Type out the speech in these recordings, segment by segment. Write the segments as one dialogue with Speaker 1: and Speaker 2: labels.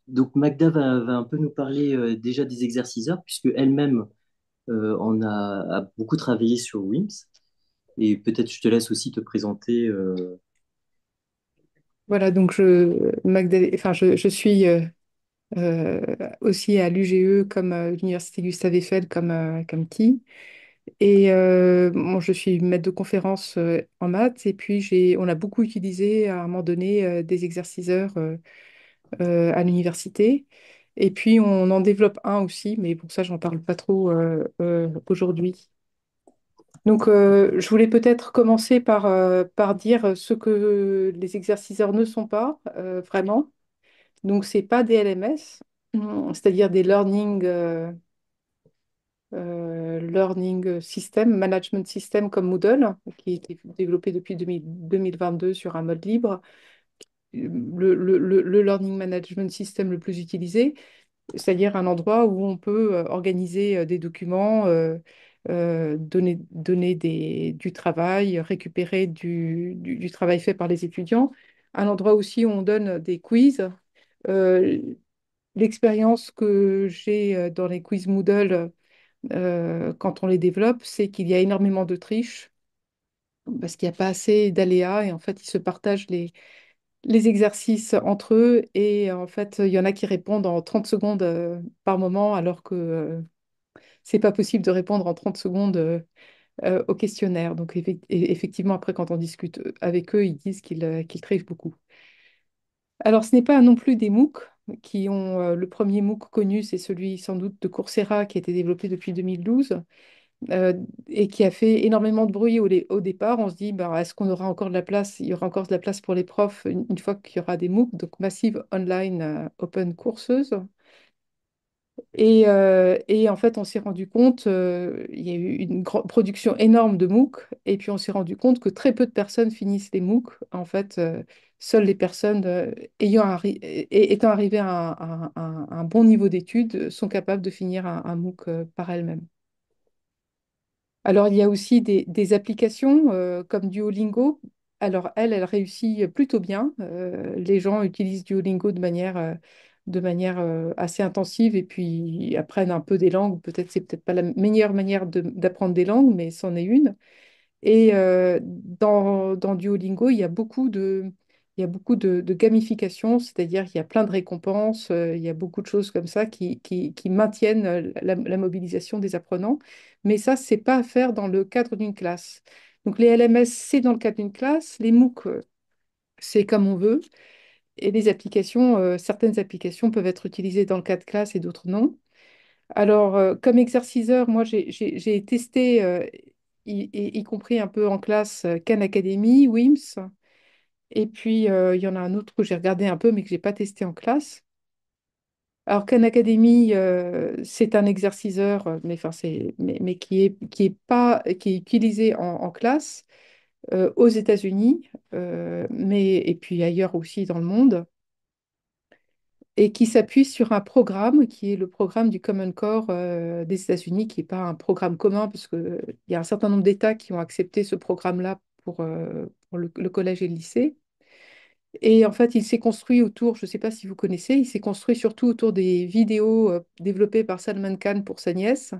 Speaker 1: Donc Magda va un peu nous parler déjà des exerciceurs, puisque elle-même a beaucoup travaillé sur WIMS. Et peut-être je te laisse aussi te présenter.
Speaker 2: Voilà, donc je suis euh, aussi à l'UGE comme l'Université Gustave Eiffel comme Ti. Et bon, je suis maître de conférence en maths et puis on a beaucoup utilisé à un moment donné des exerciceurs à l'université. Et puis on en développe un aussi, mais pour ça, j'en parle pas trop aujourd'hui. Donc, je voulais peut-être commencer par dire ce que les exerciceurs ne sont pas vraiment. Donc, c'est pas des LMS, c'est-à-dire des learning system, management system comme Moodle, qui a été développé depuis 2022 sur un mode libre. Le learning management system le plus utilisé, c'est-à-dire un endroit où on peut organiser des documents, donner du travail, récupérer du travail fait par les étudiants. Un endroit aussi où on donne des quiz. Euh, L'expérience que j'ai dans les quiz Moodle quand on les développe, c'est qu'il y a énormément de triches parce qu'il n'y a pas assez d'aléas et en fait, ils se partagent les exercices entre eux et en fait, il y en a qui répondent en 30 secondes par moment alors que c'est pas possible de répondre en 30 secondes au questionnaire. Donc effectivement, après, quand on discute avec eux, ils disent qu'ils trichent beaucoup. Alors, ce n'est pas non plus des MOOC qui ont le premier MOOC connu, c'est celui sans doute de Coursera qui a été développé depuis 2012 euh, et qui a fait énormément de bruit au départ. On se dit, bah, est-ce qu'on aura encore de la place? Il y aura encore de la place pour les profs une fois qu'il y aura des MOOC, donc Massive Online Open Courses. Et en fait, on s'est rendu compte, il y a eu une production énorme de MOOC, et puis on s'est rendu compte que très peu de personnes finissent les MOOC. En fait, seules les personnes étant arrivées à un bon niveau d'études sont capables de finir un MOOC par elles-mêmes. Alors, il y a aussi des applications comme Duolingo. Alors, elle réussit plutôt bien. Les gens utilisent Duolingo de manière assez intensive et puis apprennent un peu des langues. Peut-être c'est peut-être pas la meilleure manière d'apprendre des langues, mais c'en est une. Et dans Duolingo, il y a beaucoup de gamification, c'est-à-dire qu'il y a plein de récompenses, il y a beaucoup de choses comme ça qui maintiennent la mobilisation des apprenants. Mais ça, c'est pas à faire dans le cadre d'une classe. Donc les LMS, c'est dans le cadre d'une classe, les MOOC, c'est comme on veut. Et certaines applications peuvent être utilisées dans le cadre classe et d'autres non. Alors, comme exerciceur, moi, j'ai testé, y compris un peu en classe, Khan Academy, WIMS. Et puis, il y en a un autre que j'ai regardé un peu, mais que j'ai pas testé en classe. Alors, Khan Academy, c'est un exerciceur, mais, enfin, mais qui est utilisé en classe aux États-Unis, et puis ailleurs aussi dans le monde, et qui s'appuie sur un programme qui est le programme du Common Core des États-Unis, qui n'est pas un programme commun, parce qu'il y a un certain nombre d'États qui ont accepté ce programme-là pour le collège et le lycée. Et en fait, il s'est construit autour, je ne sais pas si vous connaissez, il s'est construit surtout autour des vidéos développées par Salman Khan pour sa nièce.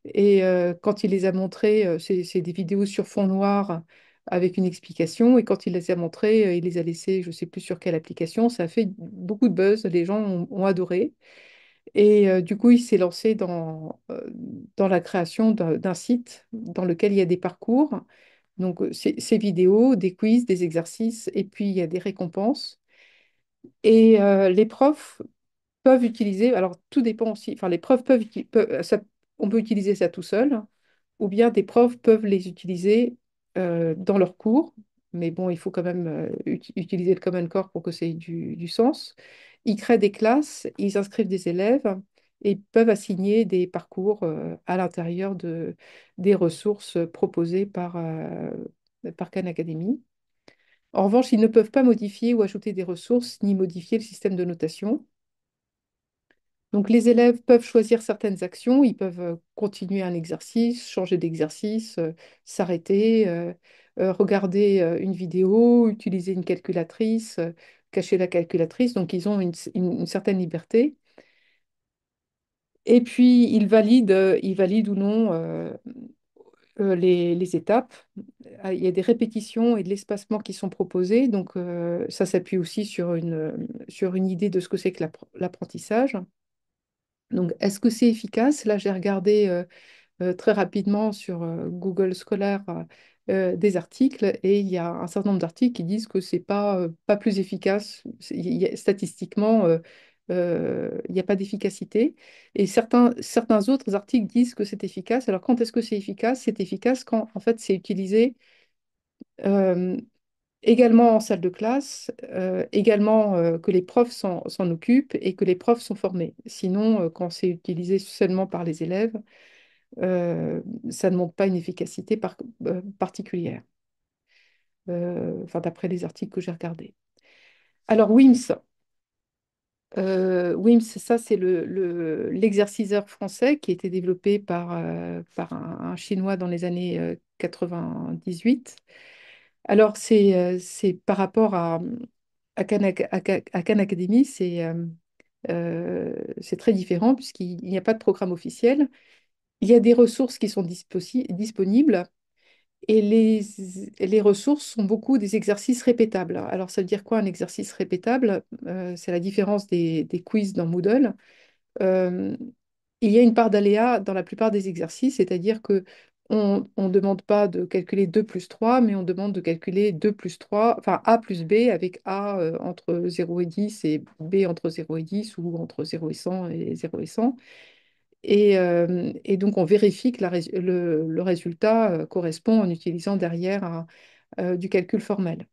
Speaker 2: Et quand il les a montrées, c'est des vidéos sur fond noir avec une explication. Et quand il les a montrées, il les a laissées, je ne sais plus sur quelle application. Ça a fait beaucoup de buzz, les gens ont adoré. Et du coup, il s'est lancé dans la création d'un site dans lequel il y a des parcours. Donc, ces vidéos, des quiz, des exercices, et puis il y a des récompenses. Et les profs peuvent utiliser, alors tout dépend aussi, enfin les profs on peut utiliser ça tout seul, ou bien des profs peuvent les utiliser dans leurs cours, mais bon, il faut quand même utiliser le Common Core pour que ça ait du sens. Ils créent des classes, ils inscrivent des élèves et peuvent assigner des parcours à l'intérieur des ressources proposées par Khan Academy. En revanche, ils ne peuvent pas modifier ou ajouter des ressources ni modifier le système de notation. Donc, les élèves peuvent choisir certaines actions, ils peuvent continuer un exercice, changer d'exercice, s'arrêter, regarder une vidéo, utiliser une calculatrice, cacher la calculatrice, donc ils ont une certaine liberté. Et puis, ils valident ou non les étapes. Il y a des répétitions et de l'espacement qui sont proposés, donc ça s'appuie aussi sur une idée de ce que c'est que l'apprentissage. Donc, est-ce que c'est efficace? Là, j'ai regardé très rapidement sur Google Scholar des articles et il y a un certain nombre d'articles qui disent que c'est pas plus efficace. Statistiquement, il n'y a pas d'efficacité. Et certains autres articles disent que c'est efficace. Alors, quand est-ce que c'est efficace? C'est efficace quand, en fait, c'est utilisé euh, également en salle de classe, également que les profs s'en occupent et que les profs sont formés. Sinon, quand c'est utilisé seulement par les élèves, euh, ça ne montre pas une efficacité particulière, enfin, d'après les articles que j'ai regardés. Alors, WIMS, ça, c'est l'exerciceur français qui a été développé par un Chinois dans les années 98. Alors, c'est par rapport à Khan Academy, c'est très différent puisqu'il n'y a pas de programme officiel. Il y a des ressources qui sont disponibles. Et les ressources sont beaucoup des exercices répétables. Alors, ça veut dire quoi un exercice répétable? C'est la différence des quiz dans Moodle. Euh, il y a une part d'aléa dans la plupart des exercices, c'est-à-dire que on ne demande pas de calculer 2 plus 3, mais on demande de calculer 2 plus 3, enfin A plus B, avec A entre 0 et 10 et B entre 0 et 10 ou entre 0 et 100 et 0 et 100. Et donc, on vérifie que le résultat correspond en utilisant derrière du calcul formel.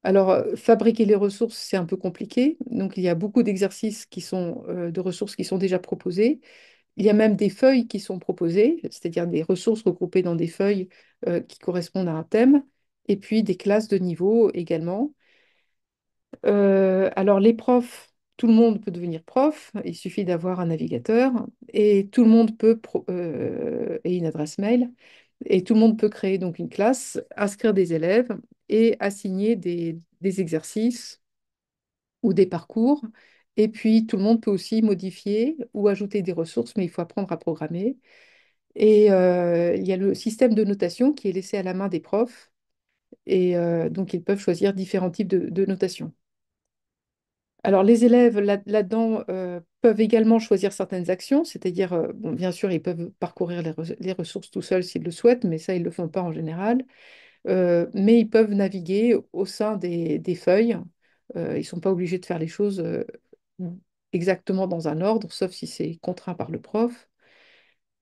Speaker 2: Alors, fabriquer les ressources, c'est un peu compliqué. Donc, il y a beaucoup d'exercices de ressources qui sont déjà proposés. Il y a même des feuilles qui sont proposées, c'est-à-dire des ressources regroupées dans des feuilles qui correspondent à un thème, et puis des classes de niveau également. Alors, les profs, tout le monde peut devenir prof, il suffit d'avoir un navigateur et tout le monde et une adresse mail, et tout le monde peut créer donc une classe, inscrire des élèves et assigner des exercices ou des parcours. Et puis, tout le monde peut aussi modifier ou ajouter des ressources, mais il faut apprendre à programmer. Et il y a le système de notation qui est laissé à la main des profs, et donc ils peuvent choisir différents types de notation. Alors, les élèves là-dedans peuvent également choisir certaines actions, c'est-à-dire, bon, bien sûr, ils peuvent parcourir les ressources tout seuls s'ils le souhaitent, mais ça, ils ne le font pas en général. Mais ils peuvent naviguer au sein des feuilles. Ils ne sont pas obligés de faire les choses exactement dans un ordre, sauf si c'est contraint par le prof.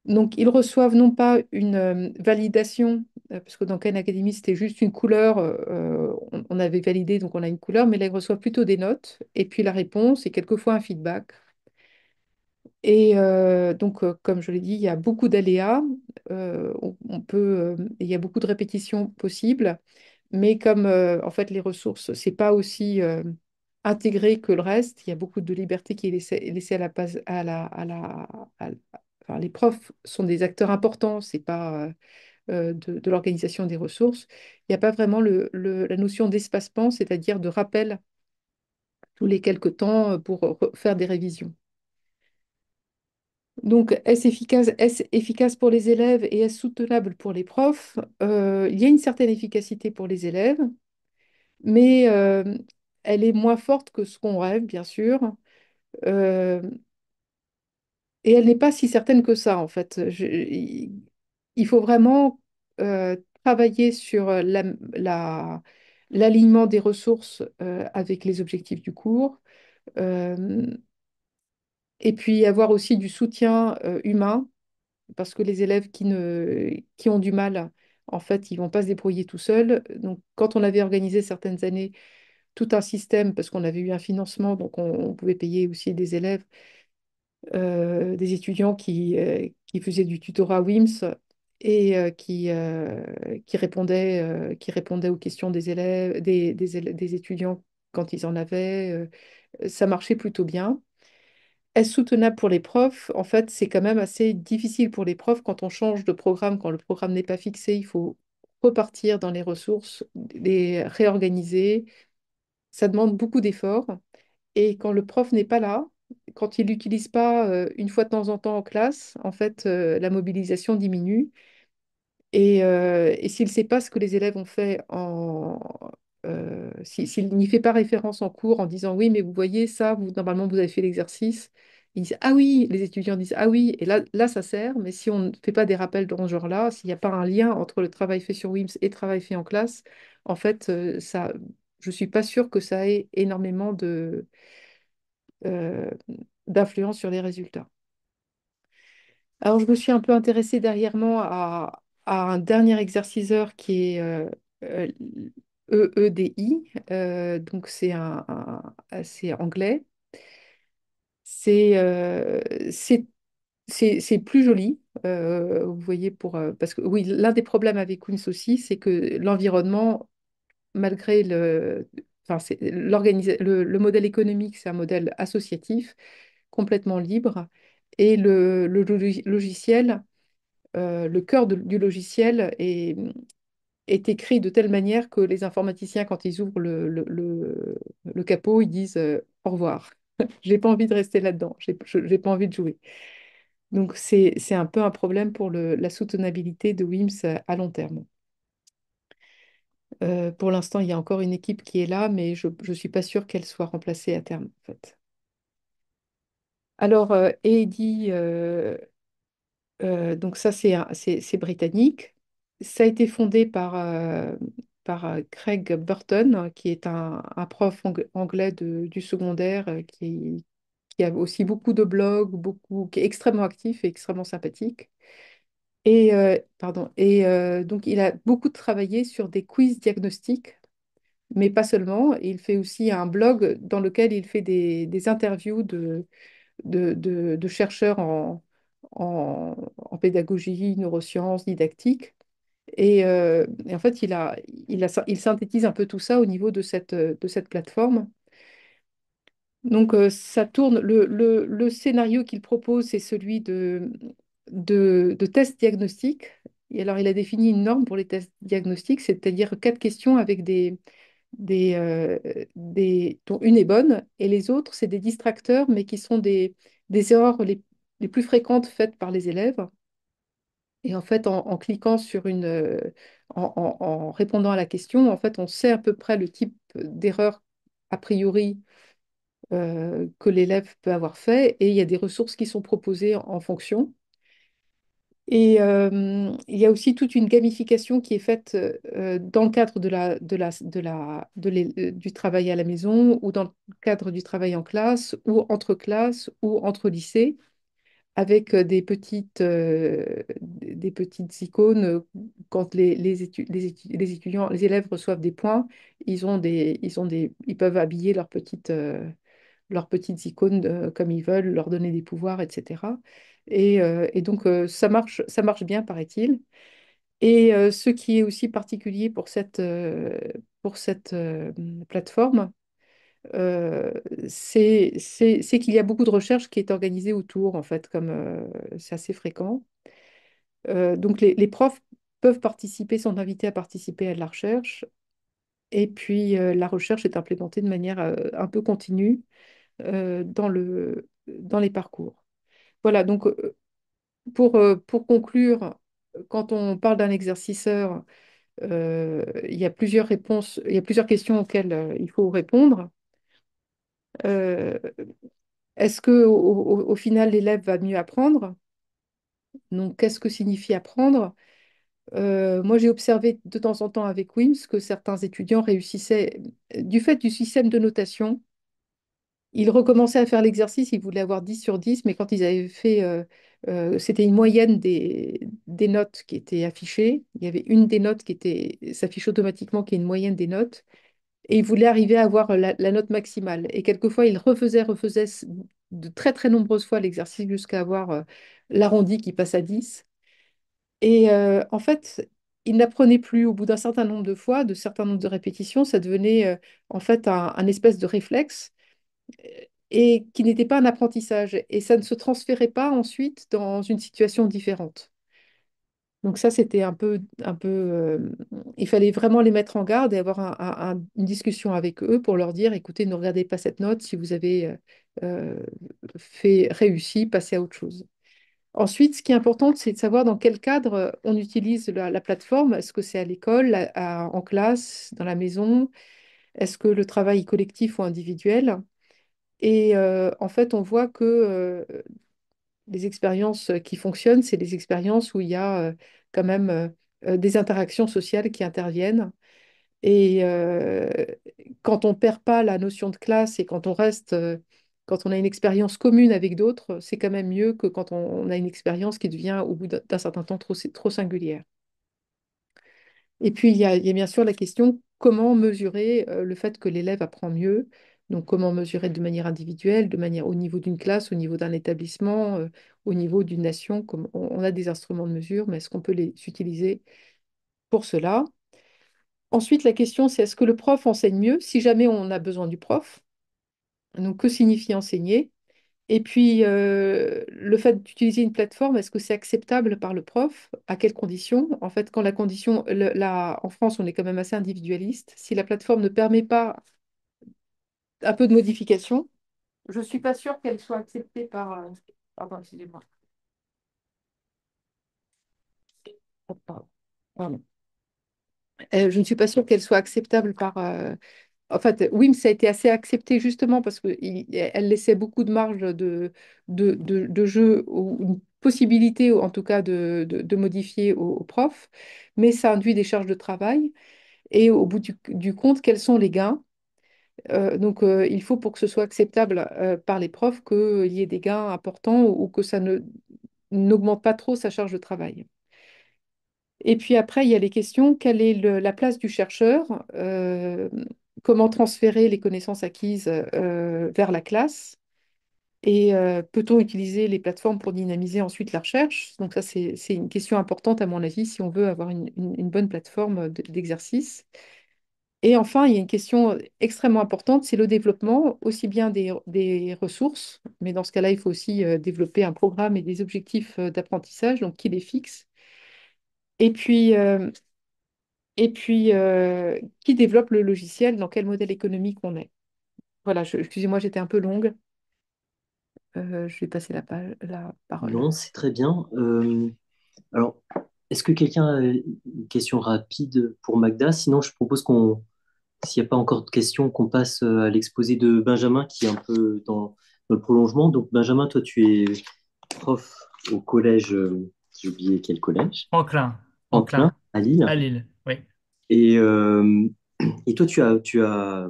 Speaker 2: Donc, ils reçoivent non pas une validation, parce que dans Khan Academy, c'était juste une couleur, on avait validé, donc on a une couleur, mais là, ils reçoivent plutôt des notes, et puis la réponse, et quelquefois un feedback. Et donc, comme je l'ai dit, il y a beaucoup d'aléas, il y a beaucoup de répétitions possibles, mais comme en fait les ressources, c'est pas aussi intégré que le reste, il y a beaucoup de liberté qui est laissée à la, pas- à- enfin, les profs sont des acteurs importants, c'est pas de l'organisation des ressources. Il n'y a pas vraiment la notion d'espacement, c'est-à-dire de rappel tous les quelques temps pour faire des révisions. Donc, est-ce efficace pour les élèves et est-ce soutenable pour les profs? Il y a une certaine efficacité pour les élèves, mais elle est moins forte que ce qu'on rêve, bien sûr. Euh, et elle n'est pas si certaine que ça, en fait. Il faut vraiment travailler sur l'alignement des ressources avec les objectifs du cours. Euh, et puis avoir aussi du soutien humain parce que les élèves qui ont du mal, en fait, ils vont pas se débrouiller tout seuls. Donc, quand on avait organisé certaines années tout un système, parce qu'on avait eu un financement, donc on pouvait payer aussi des élèves, des étudiants qui faisaient du tutorat WIMS et qui répondaient aux questions des élèves, des étudiants quand ils en avaient. Ça marchait plutôt bien. Est-ce soutenable pour les profs? En fait, c'est quand même assez difficile pour les profs quand on change de programme, quand le programme n'est pas fixé, il faut repartir dans les ressources, les réorganiser. Ça demande beaucoup d'efforts. Et quand le prof n'est pas là, quand il l'utilise pas une fois de temps en temps en classe, en fait, la mobilisation diminue. Et s'il ne sait pas ce que les élèves ont fait s'il n'y fait pas référence en cours en disant oui, mais vous voyez ça, vous, normalement vous avez fait l'exercice, ils disent ah oui, les étudiants disent ah oui, et là ça sert, mais si on ne fait pas des rappels dans ce genre-là, s'il n'y a pas un lien entre le travail fait sur WIMS et le travail fait en classe, en fait, je ne suis pas sûre que ça ait énormément euh, d'influence sur les résultats. Alors, je me suis un peu intéressée dernièrement à un dernier exerciceur qui est euh, EEDI. Donc, c'est anglais. C'est c'est plus joli. Vous voyez, parce que oui, l'un des problèmes avec Queens aussi, c'est que l'environnement, malgré enfin, le modèle économique, c'est un modèle associatif, complètement libre. Et logiciel le cœur du logiciel est écrit de telle manière que les informaticiens, quand ils ouvrent le capot, ils disent au revoir. J'ai pas envie de rester là-dedans, j'ai pas envie de jouer. Donc c'est un peu un problème pour la soutenabilité de WIMS à long terme. Pour l'instant, il y a encore une équipe qui est là, mais je ne suis pas sûre qu'elle soit remplacée à terme, en fait. Alors, Eddy, donc ça, c'est britannique. Ça a été fondé par Craig Burton, qui est un prof anglais du secondaire qui a aussi beaucoup de blogs, qui est extrêmement actif et extrêmement sympathique. Donc, il a beaucoup travaillé sur des quiz diagnostiques, mais pas seulement. Il fait aussi un blog dans lequel il fait des interviews de chercheurs en pédagogie, neurosciences, didactique. Et en fait, il synthétise un peu tout ça au niveau de cette plateforme. Donc, ça tourne. Le scénario qu'il propose, c'est celui de tests diagnostiques. Et alors, il a défini une norme pour les tests diagnostiques, c'est-à-dire 4 questions avec dont une est bonne et les autres, c'est des distracteurs, mais qui sont des erreurs les plus fréquentes faites par les élèves. Et en fait, en cliquant en répondant à la question, en fait, on sait à peu près le type d'erreur a priori que l'élève peut avoir fait, et il y a des ressources qui sont proposées en fonction. Et il y a aussi toute une gamification qui est faite dans le cadre du travail à la maison ou dans le cadre du travail en classe ou entre classes ou entre lycées avec des petites icônes. Quand les étudiants, les élèves reçoivent des points, ils peuvent habiller leurs petites icônes comme ils veulent, leur donner des pouvoirs, etc. Et donc, ça marche bien, paraît-il. Et ce qui est aussi particulier pour cette plateforme, euh, c'est qu'il y a beaucoup de recherche qui est organisée autour, en fait, comme c'est assez fréquent. Donc, les profs peuvent participer, sont invités à participer à de la recherche. Et puis, la recherche est implémentée de manière un peu continue dans les parcours. Voilà, donc pour conclure, quand on parle d'un exerciceur, il y a plusieurs réponses, il y a plusieurs questions auxquelles il faut répondre. Euh, Est-ce que au final l'élève va mieux apprendre? Donc, qu'est-ce que signifie apprendre? Moi, j'ai observé de temps en temps avec WIMS que certains étudiants réussissaient, du fait du système de notation, ils recommençaient à faire l'exercice, ils voulaient avoir 10 sur 10, mais quand ils avaient fait, c'était une moyenne des notes qui étaient affichées. Il y avait une des notes s'affiche automatiquement, qui est une moyenne des notes, et ils voulaient arriver à avoir la note maximale. Et quelquefois, ils refaisaient de très très nombreuses fois l'exercice jusqu'à avoir l'arrondi qui passe à 10. Et en fait, ils n'apprenaient plus au bout d'un certain nombre de fois, de certain nombre de répétitions, ça devenait en fait un espèce de réflexe et qui n'était pas un apprentissage. Et ça ne se transférait pas ensuite dans une situation différente. Donc ça, c'était il fallait vraiment les mettre en garde et avoir une discussion avec eux pour leur dire, écoutez, ne regardez pas cette note si vous avez euh, réussi, passez à autre chose. Ensuite, ce qui est important, c'est de savoir dans quel cadre on utilise la plateforme. Est-ce que c'est à l'école, en classe, dans la maison? Est-ce que le travail est collectif ou individuel? Et en fait, on voit que les expériences qui fonctionnent, c'est les expériences où il y a quand même des interactions sociales qui interviennent. Et quand on perd pas la notion de classe et quand on a une expérience commune avec d'autres, c'est quand même mieux que quand on a une expérience qui devient au bout d'un certain temps trop singulière. Et puis, il y a bien sûr la question comment mesurer le fait que l'élève apprend mieux. Donc, comment mesurer de manière individuelle, de manière au niveau d'une classe, au niveau d'un établissement, au niveau d'une nation. On a des instruments de mesure, mais est-ce qu'on peut les utiliser pour cela? Ensuite, la question, c'est est-ce que le prof enseigne mieux si jamais on a besoin du prof? Donc, que signifie enseigner? Et puis, le fait d'utiliser une plateforme, est-ce que c'est acceptable par le prof? À quelles conditions? En fait, quand la condition, en France, on est quand même assez individualiste. Si la plateforme ne permet pas un peu de modification, je ne suis pas sûre qu'elle soit acceptée par... Pardon, excusez-moi. Oh, pardon. Je ne suis pas sûre qu'elle soit acceptable par... En fait, WIMS a été assez accepté justement parce qu'elle laissait beaucoup de marge de jeu ou une possibilité, en tout cas, de modifier aux profs, mais ça induit des charges de travail. Et au bout du compte, quels sont les gains? Donc, il faut pour que ce soit acceptable par les profs qu'il y ait des gains importants ou que ça n'augmente pas trop sa charge de travail. Et puis après, il y a les questions, quelle est la place du chercheur? Comment transférer les connaissances acquises vers la classe? Et peut-on utiliser les plateformes pour dynamiser ensuite la recherche? Donc ça, c'est une question importante à mon avis si on veut avoir une bonne plateforme d'exercice. Et enfin, il y a une question extrêmement importante, c'est le développement aussi bien des ressources, mais dans ce cas-là, il faut aussi développer un programme et des objectifs d'apprentissage, donc qui les fixe. Et puis, qui développe le logiciel, dans quel modèle économique on est. Voilà, excusez-moi, j'étais un peu longue. Je vais passer la parole.
Speaker 1: Non, c'est très bien. Alors, est-ce que quelqu'un a une question rapide pour Magda? Sinon, je propose s'il n'y a pas encore de questions, qu'on passe à l'exposé de Benjamin qui est un peu dans le prolongement. Donc, Benjamin, toi, tu es prof au collège, j'ai oublié quel collège,
Speaker 3: Franklin,
Speaker 1: Franklin,
Speaker 3: Franklin,
Speaker 1: à Lille.
Speaker 3: à Lille, oui.
Speaker 1: Et, et toi, tu as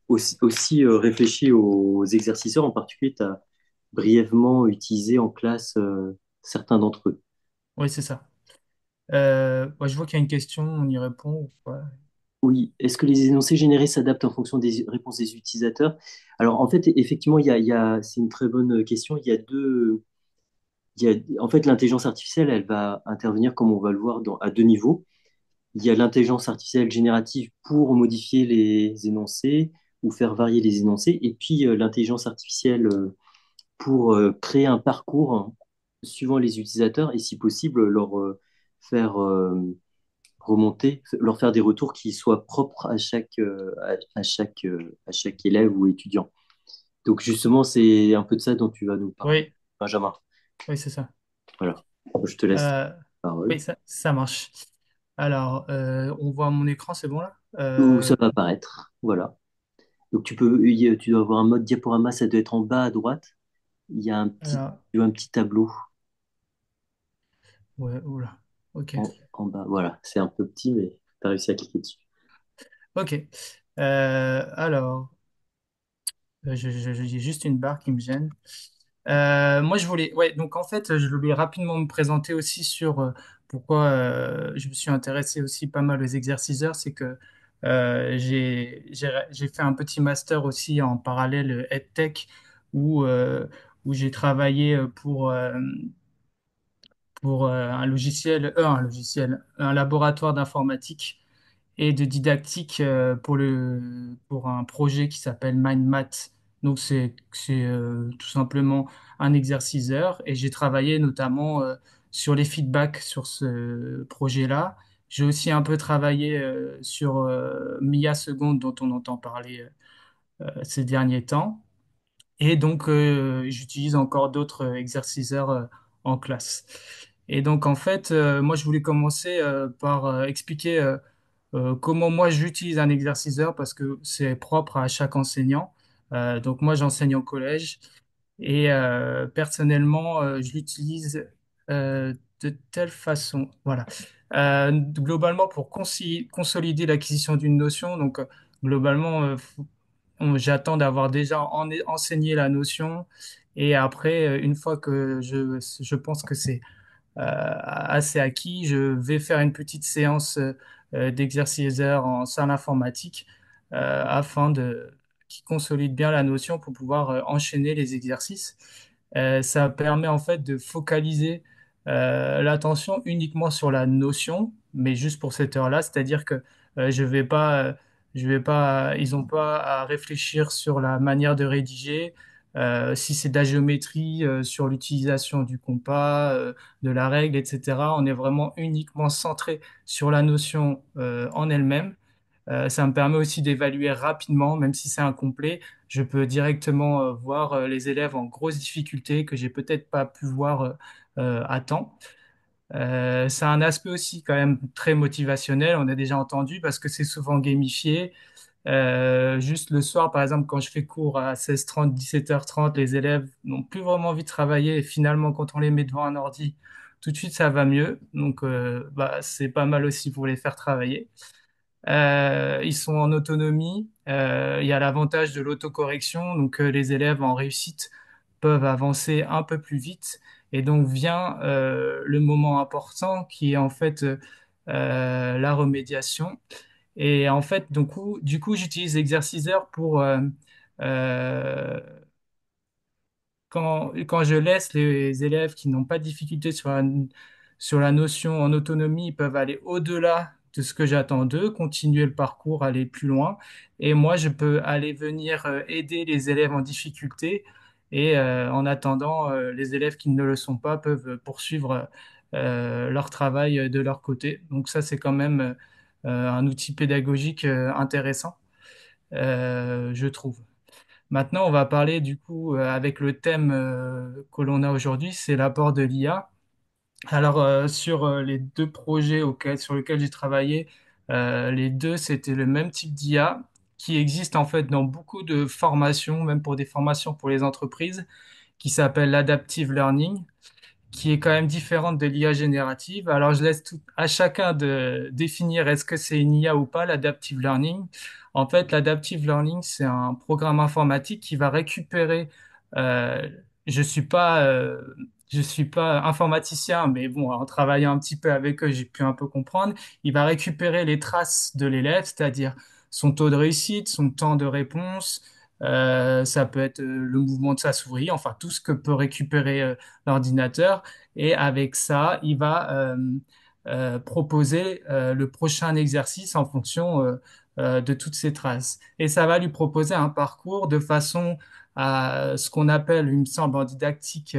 Speaker 1: aussi réfléchi aux exerciceurs, en particulier, tu as brièvement utilisé en classe certains d'entre eux.
Speaker 3: Oui, c'est ça. Ouais, je vois qu'il y a une question, on y répond ou pas?
Speaker 1: Oui, est-ce que les énoncés générés s'adaptent en fonction des réponses des utilisateurs? Alors, en fait, effectivement, c'est une très bonne question. En fait, l'intelligence artificielle, elle va intervenir, comme on va le voir, à deux niveaux. Il y a l'intelligence artificielle générative pour modifier les énoncés ou faire varier les énoncés, et puis l'intelligence artificielle pour créer un parcours suivant les utilisateurs et, si possible, leur faire remonter, leur faire des retours qui soient propres à chaque élève ou étudiant. Donc justement, c'est un peu de ça dont tu vas nous parler,
Speaker 3: Oui,
Speaker 1: Benjamin.
Speaker 3: oui, c'est ça.
Speaker 1: Voilà, je te laisse
Speaker 3: Euh,
Speaker 1: la parole.
Speaker 3: oui, ça marche. Alors, on voit mon écran, c'est bon là?
Speaker 1: Où ça va apparaître. Voilà. Donc tu dois avoir un mode diaporama, ça doit être en bas à droite. Il y a
Speaker 3: Alors,
Speaker 1: un petit tableau
Speaker 3: ouais, oula. Ok.
Speaker 1: en bas. Voilà, c'est un peu petit, mais tu as réussi à cliquer dessus.
Speaker 3: Ok. Alors, j'ai juste une barre qui me gêne. Moi, ouais, donc en fait, je voulais rapidement me présenter aussi sur pourquoi je me suis intéressé aussi pas mal aux exerciceurs. C'est que j'ai fait un petit master aussi en parallèle EdTech où, où j'ai travaillé pour un laboratoire d'informatique et de didactique pour un projet qui s'appelle MindMath. Donc, c'est tout simplement un exerciceur et j'ai travaillé notamment sur les feedbacks sur ce projet-là. J'ai aussi un peu travaillé sur Mia Seconde dont on entend parler ces derniers temps. Et donc, j'utilise encore d'autres exerciceurs en classe. Et donc, en fait, moi, je voulais commencer par expliquer comment moi j'utilise un exerciceur parce que c'est propre à chaque enseignant. Donc, moi, j'enseigne au collège et personnellement, je l'utilise euh, de telle façon. Voilà. Globalement, pour consolider l'acquisition d'une notion, donc globalement, j'attends d'avoir déjà enseigné la notion et après, une fois que je pense que c'est assez acquis, je vais faire une petite séance d'exerciceurs en salle informatique afin qui consolide bien la notion pour pouvoir enchaîner les exercices. Ça permet en fait de focaliser l'attention uniquement sur la notion, mais juste pour cette heure-là, c'est-à-dire que je vais pas, ils n'ont pas à réfléchir sur la manière de rédiger, si c'est de la géométrie, sur l'utilisation du compas, de la règle, etc. On est vraiment uniquement centré sur la notion en elle-même. Ça me permet aussi d'évaluer rapidement, même si c'est incomplet. Je peux directement voir les élèves en grosse difficulté que j'ai peut-être pas pu voir à temps. Ça a un aspect aussi quand même très motivationnel, on a déjà entendu, parce que c'est souvent gamifié. Juste le soir, par exemple, quand je fais cours à 16h30, 17h30, les élèves n'ont plus vraiment envie de travailler. Et finalement, quand on les met devant un ordi, tout de suite, ça va mieux. Donc, bah, c'est pas mal aussi pour les faire travailler. Ils sont en autonomie. Il y a l'avantage de l'autocorrection. Donc, les élèves en réussite peuvent avancer un peu plus vite. Et donc, vient le moment important qui est en fait la remédiation. Et en fait, du coup, j'utilise l'exerciceur pour euh, quand je laisse les élèves qui n'ont pas de difficulté sur la notion en autonomie, ils peuvent aller au-delà de ce que j'attends d'eux, continuer le parcours, aller plus loin. Et moi, je peux aller venir aider les élèves en difficulté. Et en attendant, les élèves qui ne le sont pas peuvent poursuivre leur travail de leur côté. Donc ça, c'est quand même un outil pédagogique intéressant, je trouve. Maintenant, on va parler du coup avec le thème que l'on a aujourd'hui, c'est l'apport de l'IA. Alors, sur les deux projets sur lesquels j'ai travaillé, les deux, c'était le même type d'IA qui existe en fait dans beaucoup de formations, même pour des formations pour les entreprises, qui s'appelle l'adaptive learning, qui est quand même différente de l'IA générative. Alors, je laisse tout à chacun de définir est-ce que c'est une IA ou pas, l'adaptive learning. En fait, l'adaptive learning, c'est un programme informatique qui va récupérer, euh, je suis pas, euh, je suis pas informaticien, mais bon, en travaillant un petit peu avec eux, j'ai pu un peu comprendre. Il va récupérer les traces de l'élève, c'est-à-dire son taux de réussite, son temps de réponse, ça peut être le mouvement de sa souris, enfin tout ce que peut récupérer l'ordinateur. Et avec ça, il va proposer le prochain exercice en fonction de toutes ces traces. Et ça va lui proposer un parcours de façon à ce qu'on appelle, il me semble, en didactique,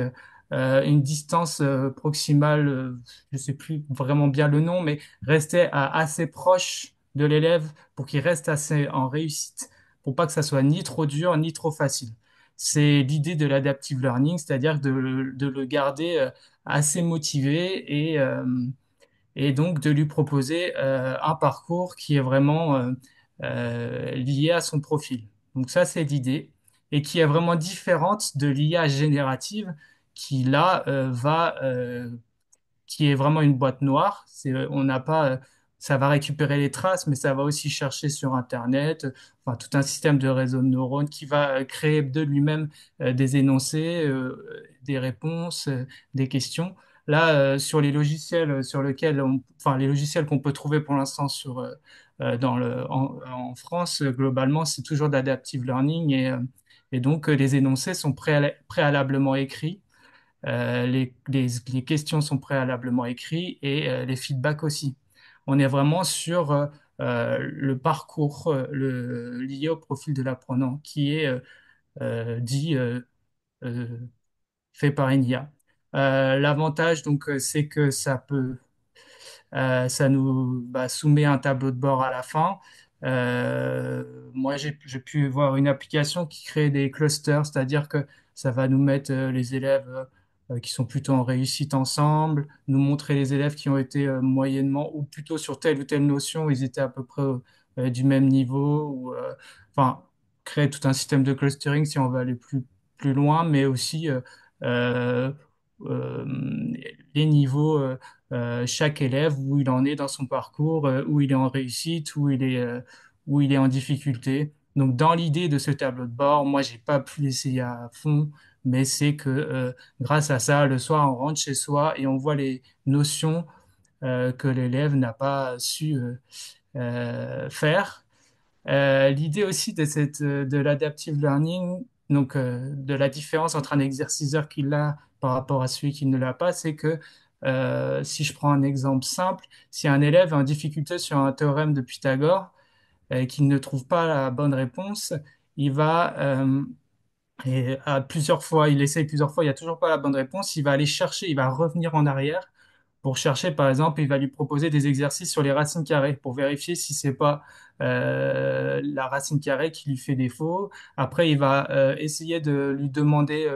Speaker 3: une distance proximale, je ne sais plus vraiment bien le nom, mais rester assez proche de l'élève pour qu'il reste assez en réussite, pour pas que ça soit ni trop dur ni trop facile. C'est l'idée de l'adaptive learning, c'est-à-dire de le garder assez motivé et donc de lui proposer un parcours qui est vraiment lié à son profil. Donc ça, c'est l'idée et qui est vraiment différente de l'IA générative qui là qui est vraiment une boîte noire. On n'a pas, ça va récupérer les traces, mais ça va aussi chercher sur Internet, enfin, tout un système de réseau de neurones qui va créer de lui-même des énoncés, des réponses, des questions. Là, sur les logiciels enfin, les logiciels qu'on peut trouver pour l'instant en France, globalement, c'est toujours d'adaptive learning et donc les énoncés sont préalablement écrits, les questions sont préalablement écrites et les feedbacks aussi. On est vraiment sur le parcours lié au profil de l'apprenant qui est dit euh, fait par une IA. L'avantage, donc, c'est que ça nous soumet un tableau de bord à la fin. Moi, j'ai pu voir une application qui crée des clusters, c'est-à-dire que ça va nous mettre les élèves qui sont plutôt en réussite ensemble, nous montrer les élèves qui ont été moyennement ou plutôt sur telle ou telle notion, ils étaient à peu près du même niveau, enfin, créer tout un système de clustering si on veut aller plus loin, mais aussi euh, euh, les niveaux. Chaque élève, où il en est dans son parcours, où il est en réussite, où il est en difficulté. Donc, dans l'idée de ce tableau de bord, moi, j'ai pas pu l'essayer à fond, mais c'est que grâce à ça, le soir, on rentre chez soi et on voit les notions que l'élève n'a pas su faire. L'idée aussi de l'adaptive learning, donc de la différence entre un exerciceur qui l'a par rapport à celui qui ne l'a pas, c'est que si je prends un exemple simple, si un élève est en difficulté sur un théorème de Pythagore et qu'il ne trouve pas la bonne réponse, il va et à plusieurs fois, il essaye plusieurs fois, il n'y a toujours pas la bonne réponse. Il va aller chercher, il va revenir en arrière pour chercher, par exemple, il va lui proposer des exercices sur les racines carrées pour vérifier si c'est pas la racine carrée qui lui fait défaut. Après, il va essayer de lui demander,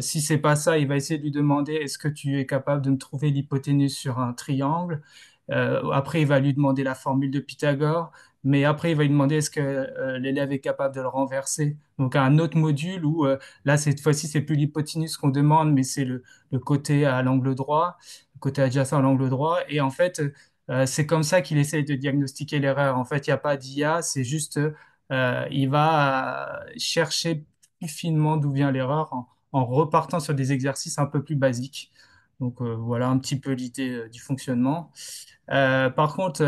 Speaker 3: si c'est pas ça, il va essayer de lui demander, est-ce que tu es capable de me trouver l'hypoténuse sur un triangle? Après, il va lui demander la formule de Pythagore. Mais après, il va lui demander est-ce que l'élève est capable de le renverser. Donc, un autre module où, là, cette fois-ci, c'est plus l'hypoténuse qu'on demande, mais c'est le côté à l'angle droit, le côté adjacent à l'angle droit. Et en fait, c'est comme ça qu'il essaye de diagnostiquer l'erreur. En fait, il n'y a pas d'IA, c'est juste, il va chercher plus finement d'où vient l'erreur en repartant sur des exercices un peu plus basiques. Donc, voilà un petit peu l'idée du fonctionnement. Par contre,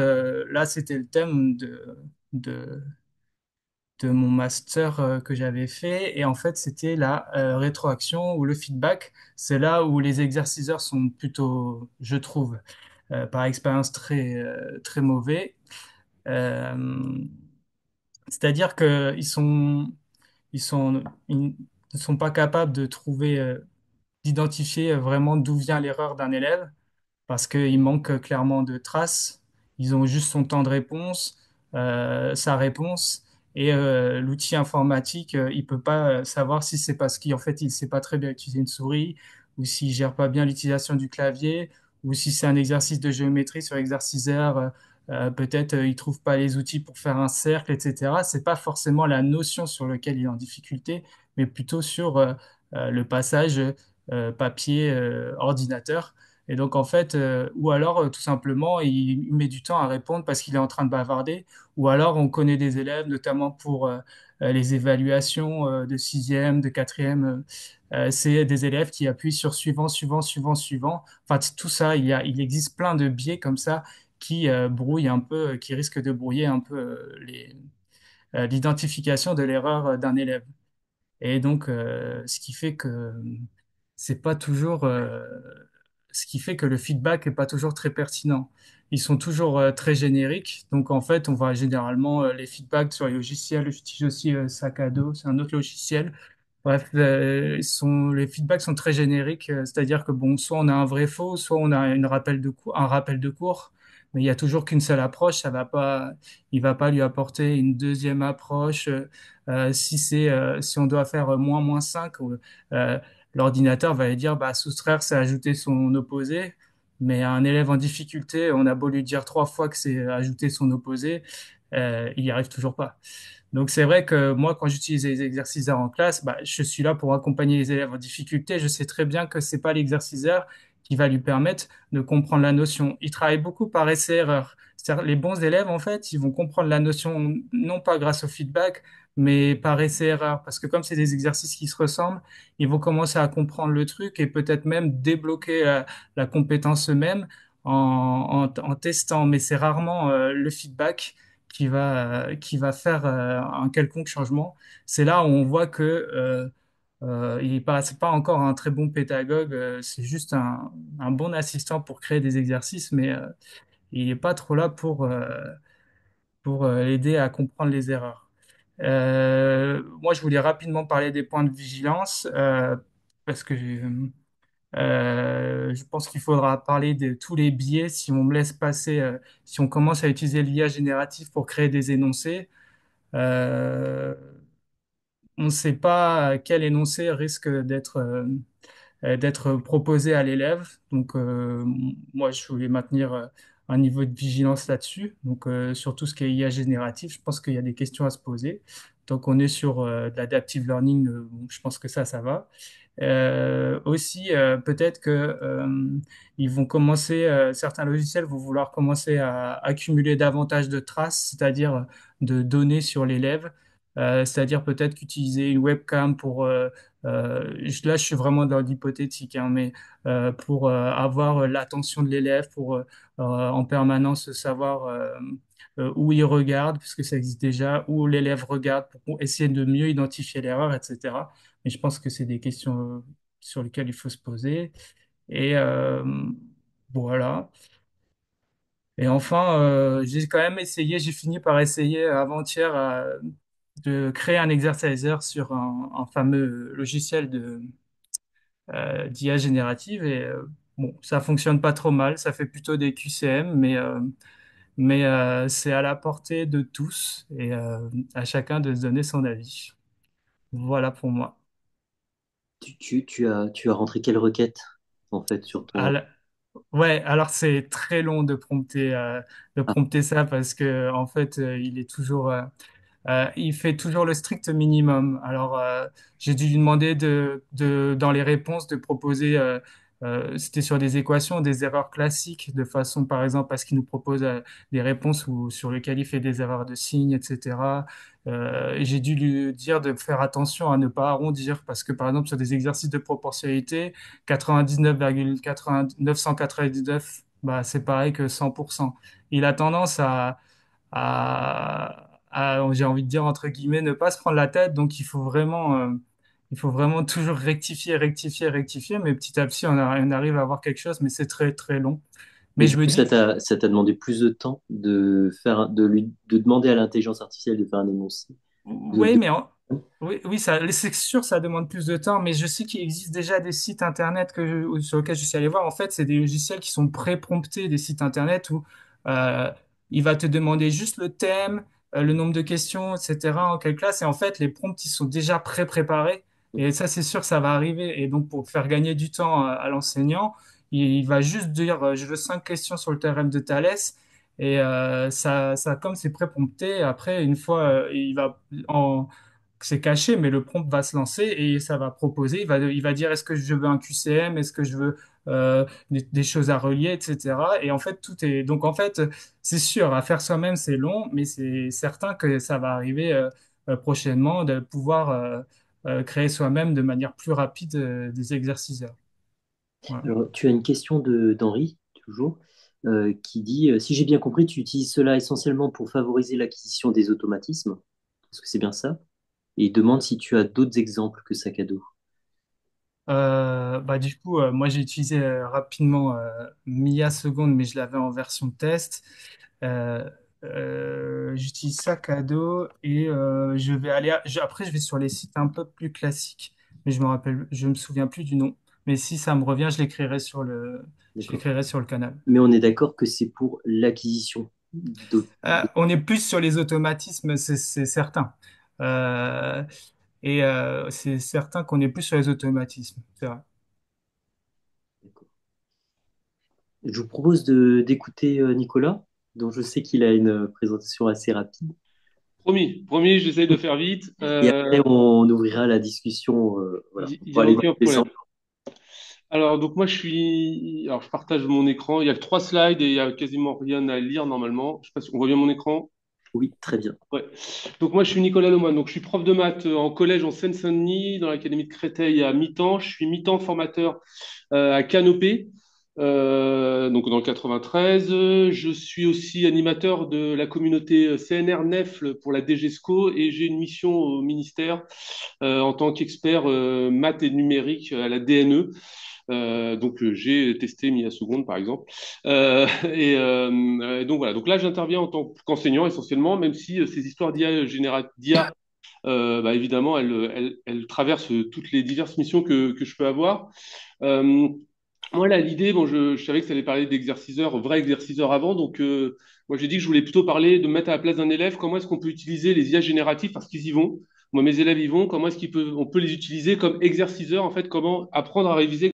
Speaker 3: là, c'était le thème de, de mon master que j'avais fait. Et en fait, c'était la rétroaction ou le feedback. C'est là où les exerciceurs sont plutôt, je trouve, par expérience très mauvais. Euh, C'est-à-dire ils ne sont pas capables de trouver, d'identifier vraiment d'où vient l'erreur d'un élève parce qu'il manque clairement de traces. Ils ont juste son temps de réponse, sa réponse, et l'outil informatique, il peut pas savoir si c'est parce qu'en fait, il sait pas très bien utiliser une souris, ou s'il gère pas bien l'utilisation du clavier, ou si c'est un exercice de géométrie sur exerciceur, peut-être il trouve pas les outils pour faire un cercle, etc. C'est pas forcément la notion sur laquelle il est en difficulté, mais plutôt sur le passage papier ordinateur. Et donc, en fait, ou alors, tout simplement, il met du temps à répondre parce qu'il est en train de bavarder. Ou alors, on connaît des élèves, notamment pour les évaluations de sixième, de quatrième. C'est des élèves qui appuient sur suivant, suivant, suivant, suivant. Enfin, tout ça, il existe plein de biais comme ça qui brouillent un peu, qui risquent de brouiller un peu l'identification de l'erreur d'un élève. Et donc, ce qui fait que c'est pas toujours, ce qui fait que le feedback est pas toujours très pertinent. Ils sont toujours très génériques. Donc, en fait, on va généralement les feedbacks sur les logiciels. J'utilise aussi Saccado, c'est un autre logiciel. Bref, les feedbacks sont très génériques, c'est-à-dire que bon, soit on a un vrai faux, soit on a un rappel de cours, mais il y a toujours qu'une seule approche, ça va pas, il va pas lui apporter une deuxième approche. Si on doit faire moins 5, euh, l'ordinateur va lui dire bah, soustraire, c'est ajouter son opposé, mais à un élève en difficulté, on a beau lui dire 3 fois que c'est ajouter son opposé, il n'y arrive toujours pas. Donc c'est vrai que moi, quand j'utilise les exerciceurs en classe, bah, je suis là pour accompagner les élèves en difficulté. Je sais très bien que c'est pas l'exerciceur qui va lui permettre de comprendre la notion. Il travaille beaucoup par essai-erreur. C'est-à-dire les bons élèves, en fait, ils vont comprendre la notion non pas grâce au feedback, mais par essai-erreur. Parce que comme c'est des exercices qui se ressemblent, ils vont commencer à comprendre le truc et peut-être même débloquer la compétence eux-mêmes en testant. Mais c'est rarement le feedback qui va faire un quelconque changement. C'est là où on voit que il n'est pas, c'est pas encore un très bon pédagogue, c'est juste un bon assistant pour créer des exercices, mais il n'est pas trop là pour aider à comprendre les erreurs. Moi, je voulais rapidement parler des points de vigilance parce que Je pense qu'il faudra parler de tous les biais si on me laisse passer, si on commence à utiliser l'IA générative pour créer des énoncés. Euh, on ne sait pas quel énoncé risque d'être proposé à l'élève. Donc, moi, je voulais maintenir un niveau de vigilance là-dessus. Donc, sur tout ce qui est IA génératif, je pense qu'il y a des questions à se poser. Donc, on est sur de l'adaptive learning. Bon, je pense que ça va. Aussi, peut-être que ils vont commencer, certains logiciels vont vouloir commencer à accumuler davantage de traces, c'est-à-dire de données sur l'élève. C'est-à-dire peut-être qu'utiliser une webcam pour là, je suis vraiment dans l'hypothétique, hein, mais pour avoir l'attention de l'élève, pour en permanence savoir où il regarde, puisque ça existe déjà, où l'élève regarde, pour essayer de mieux identifier l'erreur, etc. Mais je pense que c'est des questions sur lesquelles il faut se poser. Et voilà. Et enfin, j'ai quand même essayé, j'ai fini par essayer avant-hier de créer un exerciser sur un fameux logiciel d'IA générative et bon, ça fonctionne pas trop mal, ça fait plutôt des QCM, mais c'est à la portée de tous et à chacun de se donner son avis. Voilà pour moi.
Speaker 1: Tu as rentré quelle requête, en fait, sur ton...
Speaker 3: À Ouais, alors c'est très long de
Speaker 1: Ah,
Speaker 3: prompter ça parce que en fait, il est toujours il fait toujours le strict minimum. Alors, j'ai dû lui demander dans les réponses de proposer, c'était sur des équations, des erreurs classiques, de façon, par exemple, parce qu'il nous propose des réponses sur lesquelles il fait des erreurs de signes, etc. Et j'ai dû lui dire de faire attention à ne pas arrondir, parce que, par exemple, sur des exercices de proportionnalité, 99,999, bah, c'est pareil que 100%. Il a tendance j'ai envie de dire entre guillemets, ne pas se prendre la tête. Donc il faut vraiment toujours rectifier, rectifier, rectifier. Mais petit à petit, on arrive à avoir quelque chose, mais c'est très, très long.
Speaker 1: mais
Speaker 3: Mais
Speaker 1: du
Speaker 3: je me
Speaker 1: coup,
Speaker 3: dis,
Speaker 1: ça t'a demandé plus de temps de demander à l'intelligence artificielle de faire un énoncé.
Speaker 3: oui, oui, oui, c'est sûr, ça demande plus de temps, mais je sais qu'il existe déjà des sites internet sur lesquels je suis allé voir. En fait, c'est des logiciels qui sont pré-promptés, des sites internet où euh, il va te demander juste le thème, le nombre de questions, etc., en quelle classe. Et en fait, les prompts, ils sont déjà pré-préparés. Et ça, c'est sûr, ça va arriver. Et donc, pour faire gagner du temps à l'enseignant, il va juste dire, je veux 5 questions sur le théorème de Thalès. Et comme c'est pré-prompté, après, une fois, il va en, c'est caché, mais le prompt va se lancer et ça va proposer. Il va dire est-ce que je veux un QCM, est-ce que je veux des choses à relier, etc. Et en fait, tout est. Donc, en fait, c'est sûr, à faire soi-même, c'est long, mais c'est certain que ça va arriver prochainement de pouvoir créer soi-même de manière plus rapide des exerciceurs. Voilà.
Speaker 1: Alors, tu as une question d'Henri, toujours, qui dit, si j'ai bien compris, tu utilises cela essentiellement pour favoriser l'acquisition des automatismes. Est-ce que c'est bien ça? Et il demande si tu as d'autres exemples que sac à dos.
Speaker 3: Bah, du coup, moi j'ai utilisé rapidement Mia Seconde, mais je l'avais en version test. Euh, J'utilise Sakado et après je vais sur les sites un peu plus classiques, mais je me souviens plus du nom. Mais si ça me revient, je
Speaker 1: D'accord.
Speaker 3: l'écrirai sur le canal.
Speaker 1: Mais on est d'accord que c'est pour l'acquisition
Speaker 3: On est plus sur les automatismes, c'est certain. Euh, et c'est certain qu'on est plus sur les automatismes, c'est vrai.
Speaker 1: D'accord. Je vous propose d'écouter Nicolas, dont je sais qu'il a une présentation assez rapide.
Speaker 4: Promis, promis, j'essaie de faire vite.
Speaker 1: Et après, on ouvrira la discussion. Voilà,
Speaker 4: Il
Speaker 1: on
Speaker 4: n'y
Speaker 1: pourra
Speaker 4: a
Speaker 1: aller dans
Speaker 4: aucun
Speaker 1: tous les
Speaker 4: problème.
Speaker 1: sens.
Speaker 4: Alors, donc moi, alors, je partage mon écran. Il y a que 3 slides et il y a quasiment rien à lire normalement. Je sais pas si on voit bien mon écran.
Speaker 1: Oui, très bien.
Speaker 4: Ouais. Donc moi, je suis Nicolas Lemoine. Donc, je suis prof de maths en collège en Seine-Saint-Denis, dans l'académie de Créteil à mi-temps. Je suis mi-temps formateur à Canopé, donc dans le 93. Je suis aussi animateur de la communauté CNR Nefl pour la DGESCO et j'ai une mission au ministère en tant qu'expert maths et numérique à la DNE. J'ai testé Mia Seconde par exemple. Donc voilà. Donc là j'interviens en tant qu'enseignant essentiellement, même si ces histoires d'IA évidemment, elle traverse toutes les diverses missions que je peux avoir. Euh, Moi, là, l'idée, bon, je savais que ça allait parler d'exerciceurs, vrais exerciceurs avant, donc moi, j'ai dit que je voulais plutôt parler de me mettre à la place d'un élève, comment est-ce qu'on peut utiliser les IA génératives, parce qu'ils y vont. Moi, mes élèves y vont, comment est-ce on peut les utiliser comme exerciceurs, en fait, comment apprendre à réviser